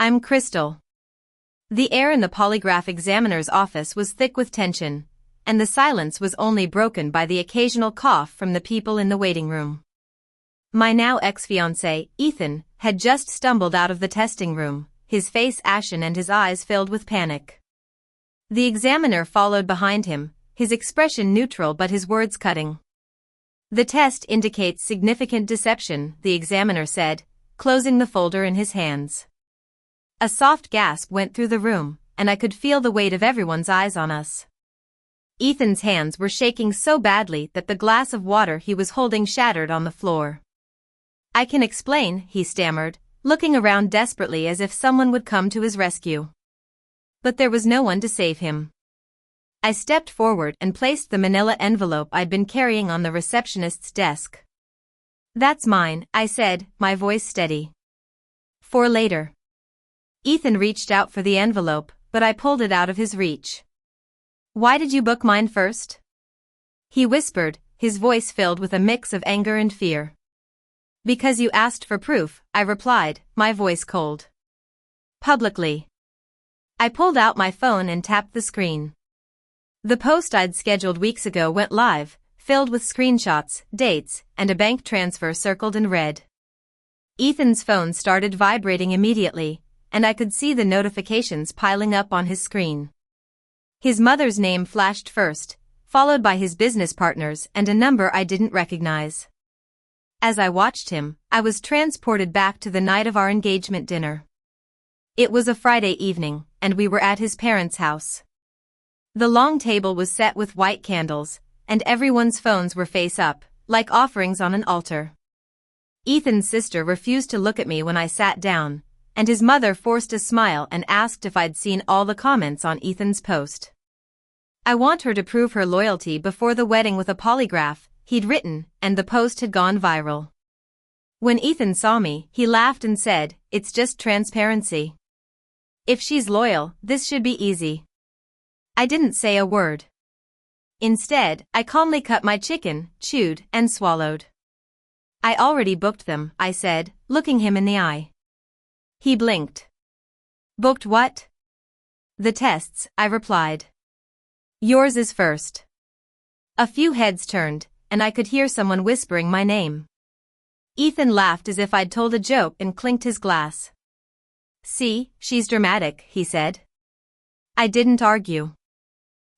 I'm Crystal. The air in the polygraph examiner's office was thick with tension, and the silence was only broken by the occasional cough from the people in the waiting room. My now ex-fiancé, Ethan, had just stumbled out of the testing room, his face ashen and his eyes filled with panic. The examiner followed behind him, his expression neutral but his words cutting. The test indicates significant deception, the examiner said, closing the folder in his hands. A soft gasp went through the room, and I could feel the weight of everyone's eyes on us. Ethan's hands were shaking so badly that the glass of water he was holding shattered on the floor. I can explain, he stammered, looking around desperately as if someone would come to his rescue. But there was no one to save him. I stepped forward and placed the manila envelope I'd been carrying on the receptionist's desk. That's mine, I said, my voice steady. For later. Ethan reached out for the envelope, but I pulled it out of his reach. Why did you book mine first? He whispered, his voice filled with a mix of anger and fear. Because you asked for proof, I replied, my voice cold. Publicly. I pulled out my phone and tapped the screen. The post I'd scheduled weeks ago went live, filled with screenshots, dates, and a bank transfer circled in red. Ethan's phone started vibrating immediately, and I could see the notifications piling up on his screen. His mother's name flashed first, followed by his business partner's and a number I didn't recognize. As I watched him, I was transported back to the night of our engagement dinner. It was a Friday evening, and we were at his parents' house. The long table was set with white candles, and everyone's phones were face up, like offerings on an altar. Ethan's sister refused to look at me when I sat down, and his mother forced a smile and asked if I'd seen all the comments on Ethan's post. I want her to prove her loyalty before the wedding with a polygraph, he'd written, and the post had gone viral. When Ethan saw me, he laughed and said, "It's just transparency. If she's loyal, this should be easy." I didn't say a word. Instead, I calmly cut my chicken, chewed, and swallowed. I already booked them, I said, looking him in the eye. He blinked. Booked what? The tests, I replied. Yours is first. A few heads turned, and I could hear someone whispering my name. Ethan laughed as if I'd told a joke and clinked his glass. See, she's dramatic, he said. I didn't argue.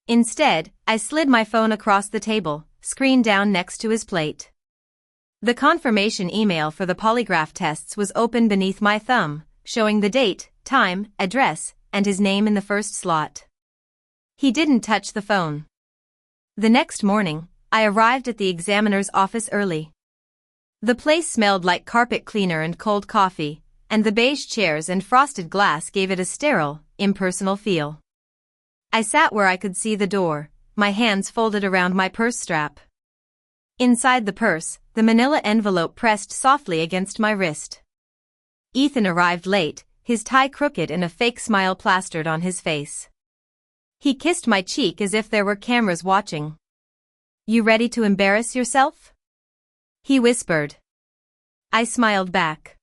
Instead, I slid my phone across the table, screen down next to his plate. The confirmation email for the polygraph tests was open beneath my thumb, showing the date, time, address, and his name in the first slot. He didn't touch the phone. The next morning, I arrived at the examiner's office early. The place smelled like carpet cleaner and cold coffee, and the beige chairs and frosted glass gave it a sterile, impersonal feel. I sat where I could see the door, my hands folded around my purse strap. Inside the purse, the manila envelope pressed softly against my wrist. Ethan arrived late, his tie crooked and a fake smile plastered on his face. He kissed my cheek as if there were cameras watching. You ready to embarrass yourself? He whispered. I smiled back.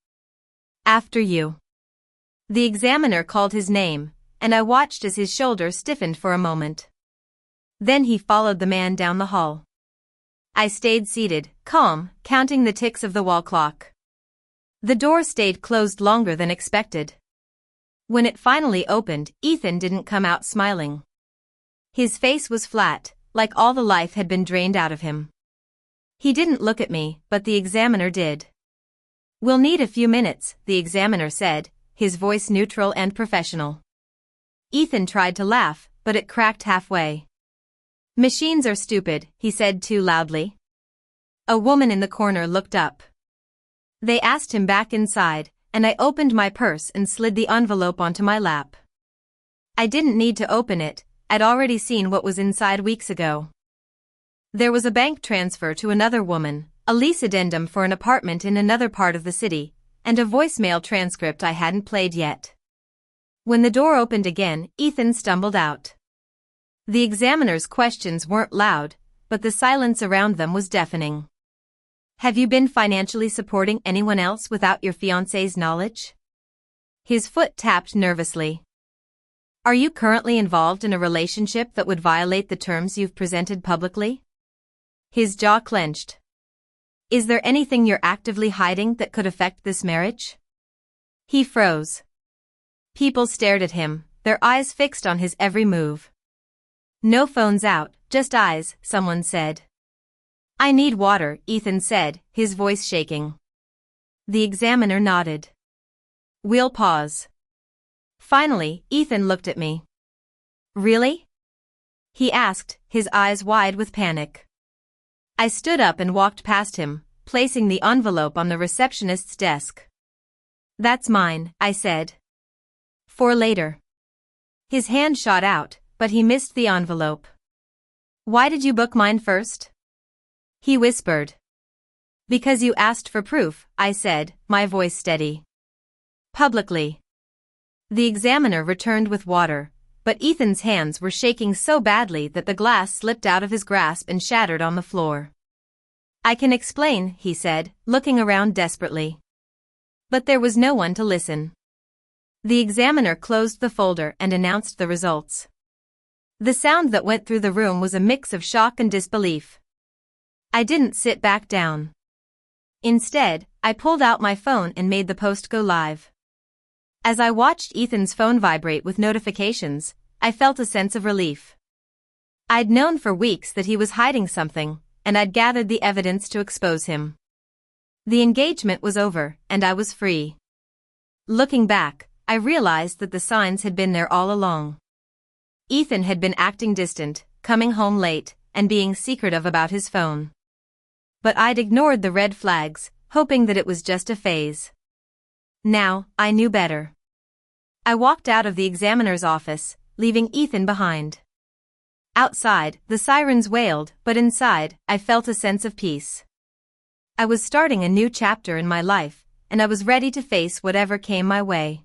After you. The examiner called his name, and I watched as his shoulders stiffened for a moment. Then he followed the man down the hall. I stayed seated, calm, counting the ticks of the wall clock. The door stayed closed longer than expected. When it finally opened, Ethan didn't come out smiling. His face was flat, like all the life had been drained out of him. He didn't look at me, but the examiner did. We'll need a few minutes, the examiner said, his voice neutral and professional. Ethan tried to laugh, but it cracked halfway. Machines are stupid, he said too loudly. A woman in the corner looked up. They asked him back inside, and I opened my purse and slid the envelope onto my lap. I didn't need to open it, I'd already seen what was inside weeks ago. There was a bank transfer to another woman, a lease addendum for an apartment in another part of the city, and a voicemail transcript I hadn't played yet. When the door opened again, Ethan stumbled out. The examiner's questions weren't loud, but the silence around them was deafening. Have you been financially supporting anyone else without your fiancé's knowledge? His foot tapped nervously. Are you currently involved in a relationship that would violate the terms you've presented publicly? His jaw clenched. Is there anything you're actively hiding that could affect this marriage? He froze. People stared at him, their eyes fixed on his every move. No phones out, just eyes, someone said. I need water, Ethan said, his voice shaking. The examiner nodded. We'll pause. Finally, Ethan looked at me. Really? He asked, his eyes wide with panic. I stood up and walked past him, placing the envelope on the receptionist's desk. That's mine, I said. For later. His hand shot out, but he missed the envelope. Why did you book mine first? He whispered. Because you asked for proof, I said, my voice steady. Publicly. The examiner returned with water, but Ethan's hands were shaking so badly that the glass slipped out of his grasp and shattered on the floor. I can explain, he said, looking around desperately. But there was no one to listen. The examiner closed the folder and announced the results. The sound that went through the room was a mix of shock and disbelief. I didn't sit back down. Instead, I pulled out my phone and made the post go live. As I watched Ethan's phone vibrate with notifications, I felt a sense of relief. I'd known for weeks that he was hiding something, and I'd gathered the evidence to expose him. The engagement was over, and I was free. Looking back, I realized that the signs had been there all along. Ethan had been acting distant, coming home late, and being secretive about his phone. But I'd ignored the red flags, hoping that it was just a phase. Now, I knew better. I walked out of the examiner's office, leaving Ethan behind. Outside, the sirens wailed, but inside, I felt a sense of peace. I was starting a new chapter in my life, and I was ready to face whatever came my way.